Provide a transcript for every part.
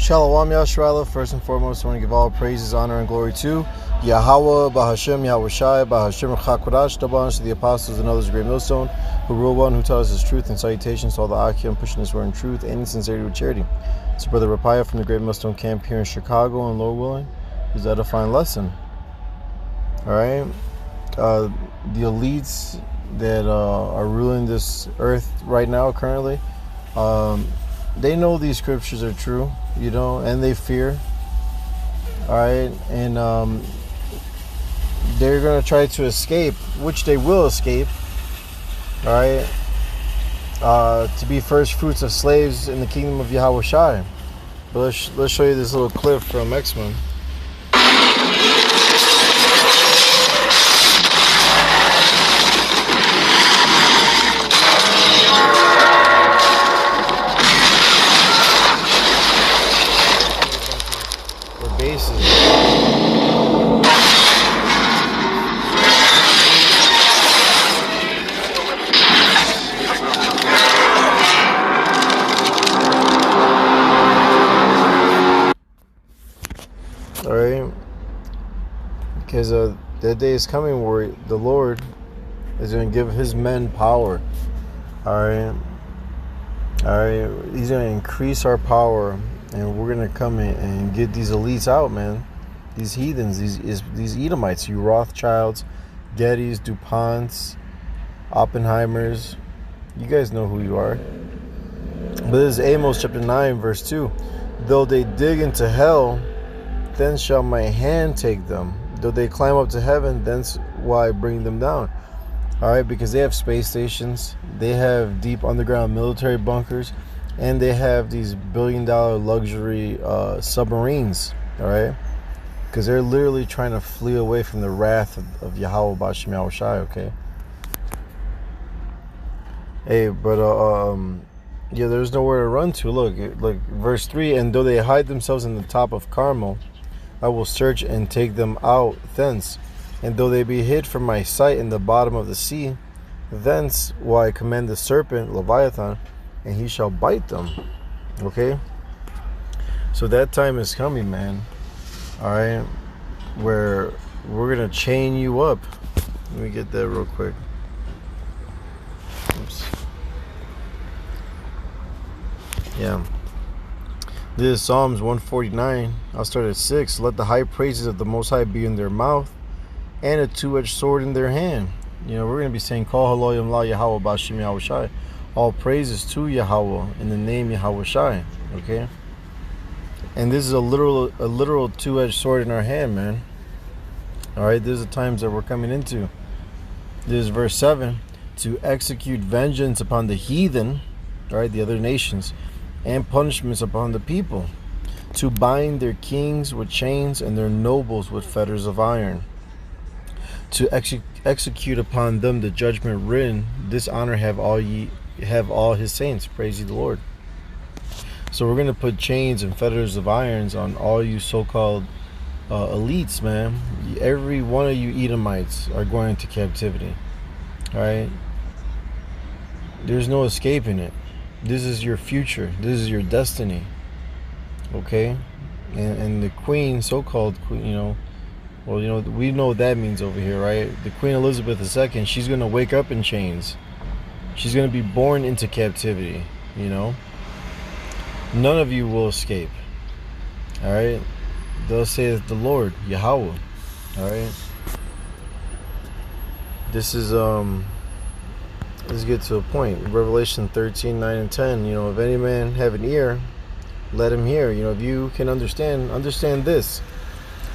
Shalom Yashrala. First and foremost, I want to give all praises, honor, and glory to Yahweh, Bahashem, Yahweh Shai, Bahashem, Chakodash, double honors to the apostles and others of Great Millstone, who rule one, who tell us his truth, and salutations to all the Akim pushing this word in truth and in sincerity with charity. It's Brother Rapaya from the Great Millstone Camp here in Chicago, and Lord willing, is that a fine lesson? Alright? The elites that are ruling this earth right now, currently, they know these scriptures are true, you know, and they fear. Alright, and they're going to try to escape, which they will escape, alright, to be first fruits of slaves in the kingdom of Yahweh Shai. But let's show you this little clip from X-Men. Alright, because that day is coming where the Lord is going to give his men power. Alright, he's going to increase our power, and we're going to come in and get these elites out, man. These heathens, these Edomites, you Rothschilds, Gettys, DuPonts, Oppenheimers. You guys know who you are. But this is Amos chapter 9 verse 2. Though they dig into hell, then shall my hand take them. Though they climb up to heaven, thence will I bring them down. Alright, because they have space stations, they have deep underground military bunkers, and they have these billion-dollar luxury submarines. Alright, because they're literally trying to flee away from the wrath of Yahweh Bashem Yahweh Shai, okay? Hey, but yeah, there's nowhere to run to. Look, verse 3, and though they hide themselves in the top of Carmel, I will search and take them out thence. And though they be hid from my sight in the bottom of the sea, thence will I command the serpent, Leviathan, and he shall bite them. Okay? So that time is coming, man. Alright? Where we're going to chain you up. Let me get that real quick. Oops. Yeah. This is Psalms 149. I'll start at 6. Let the high praises of the Most High be in their mouth, and a two-edged sword in their hand. You know, we're going to be saying, Kol Haloyim La Yahweh Bashem Yahweh Shai. All praises to Yahweh in the name Yahweh Shai. Okay? And this is a literal two-edged sword in our hand, man. Alright, these are the times that we're coming into. This is verse 7. To execute vengeance upon the heathen, alright, the other nations, and punishments upon the people, to bind their kings with chains and their nobles with fetters of iron, to execute upon them the judgment written. This honor have all his saints. Praise ye the Lord. So we're going to put chains and fetters of irons on all you so-called elites, man. Every one of you Edomites are going into captivity. Alright? There's no escaping it. This is your future. This is your destiny. Okay? And the queen, so-called queen, you know, well, you know, we know what that means over here, right? The Queen Elizabeth II, she's going to wake up in chains. She's going to be born into captivity, you know? None of you will escape. Alright? Thus saith the Lord, Yahweh. Alright? This is, let's get to a point. Revelation 13, 9 and 10. You know, if any man have an ear, let him hear. You know, if you can understand this.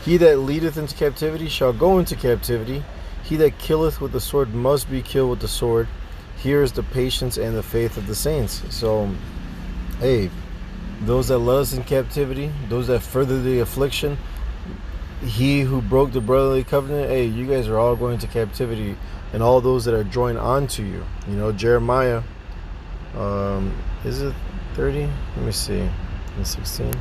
He that leadeth into captivity shall go into captivity. He that killeth with the sword must be killed with the sword. Here is the patience and the faith of the saints. So, hey, those that led us in captivity, those that further the affliction, he who broke the brotherly covenant, hey, you guys are all going to captivity. And all those that are joined onto you. You know, Jeremiah, is it 30? Let me see. And 16?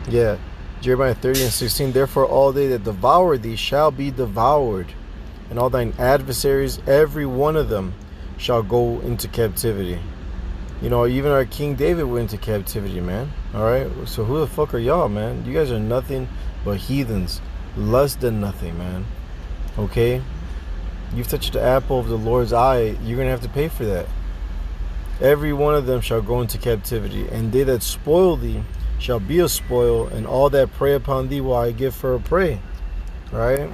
Yeah, Jeremiah 30 and 16. Therefore all they that devour thee shall be devoured, and all thine adversaries, every one of them, shall go into captivity. You know, even our King David went into captivity, man. All right. So who the fuck are y'all, man? You guys are nothing but heathens, less than nothing, man. Okay. You've touched the apple of the Lord's eye. You're gonna have to pay for that. Every one of them shall go into captivity, and they that spoil thee shall be a spoil, and all that prey upon thee will I give for a prey. All right.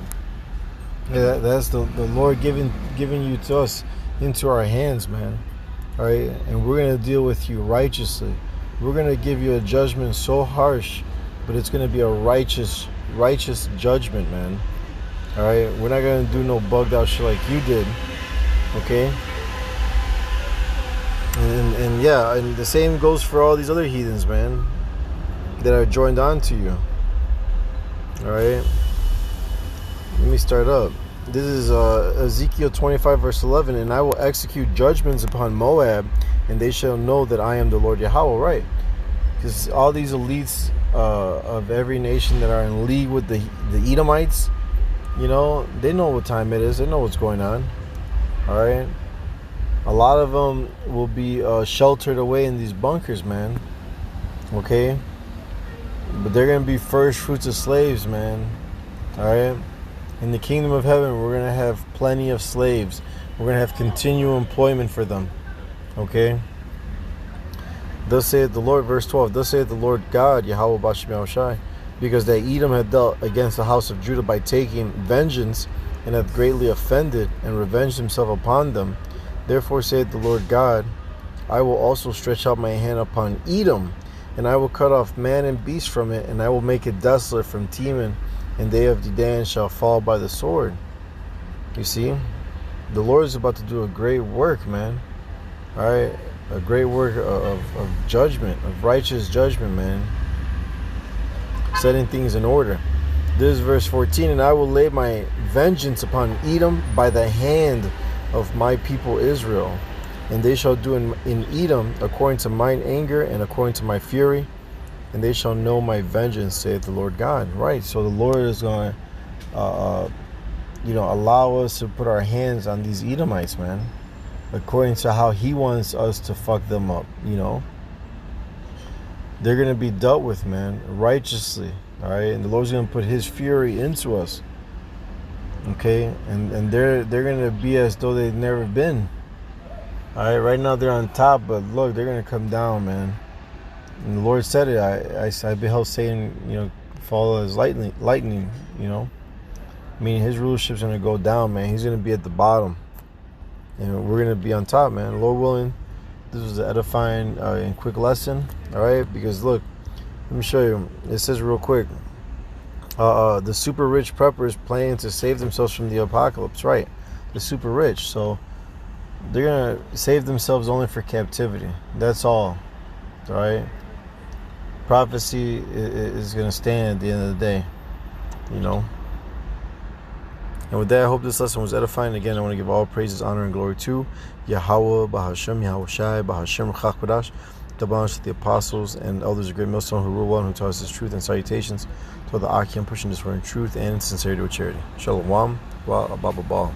Yeah, that's the Lord giving you to us into our hands, man. All right, and we're gonna deal with you righteously. We're gonna give you a judgment so harsh, but it's gonna be a righteous judgment, man. All right, we're not gonna do no bugged out shit like you did, okay? And yeah, and the same goes for all these other heathens, man, that are joined on to you. All right, let me start up. This is Ezekiel 25 verse 11, and I will execute judgments upon Moab, and they shall know that I am the Lord Yahweh. Right, because all these elites of every nation that are in league with the Edomites, you know, they know what time it is. They know what's going on. All right, a lot of them will be sheltered away in these bunkers, man. Okay, but they're gonna be first fruits of slaves, man. All right. In the kingdom of heaven, we're going to have plenty of slaves. We're going to have continual employment for them. Okay? Thus saith the Lord, verse 12, thus saith the Lord God, Yahweh Bashem Yahushai, because that Edom had dealt against the house of Judah by taking vengeance, and hath greatly offended, and revenged himself upon them. Therefore saith the Lord God, I will also stretch out my hand upon Edom, and I will cut off man and beast from it, and I will make it desolate from Teman, and they of Dedan shall fall by the sword. You see, the Lord is about to do a great work, man. All right, a great work of judgment, of righteous judgment, man. Setting things in order. This is verse 14, and I will lay my vengeance upon Edom by the hand of my people Israel, and they shall do in Edom according to mine anger and according to my fury, and they shall know my vengeance, saith the Lord God. Right, so the Lord is going to, allow us to put our hands on these Edomites, man, according to how He wants us to fuck them up. You know, they're going to be dealt with, man, righteously. All right, and the Lord's going to put His fury into us. Okay, and they're going to be as though they've never been. All right, right now they're on top, but look, they're going to come down, man. And the Lord said it. I beheld Satan, fall as lightning, meaning his rulership's going to go down, man. He's going to be at the bottom, and we're going to be on top, man. Lord willing, this was an edifying and quick lesson, all right? Because look, let me show you. It says real quick, the super rich preppers planning to save themselves from the apocalypse, right? The super rich, so they're going to save themselves only for captivity. That's all right? Prophecy is going to stand at the end of the day, And with that, I hope this lesson was edifying. Again, I want to give all praises, honor, and glory to Yahweh, Bahashem, Yahushai, Bahashem, Chakbadash, the bonus to the apostles and elders of great millstone who rule well and who taught us His truth, and salutations to the Akim pushing this word in truth and in sincerity with charity. Shalom, wa ababa.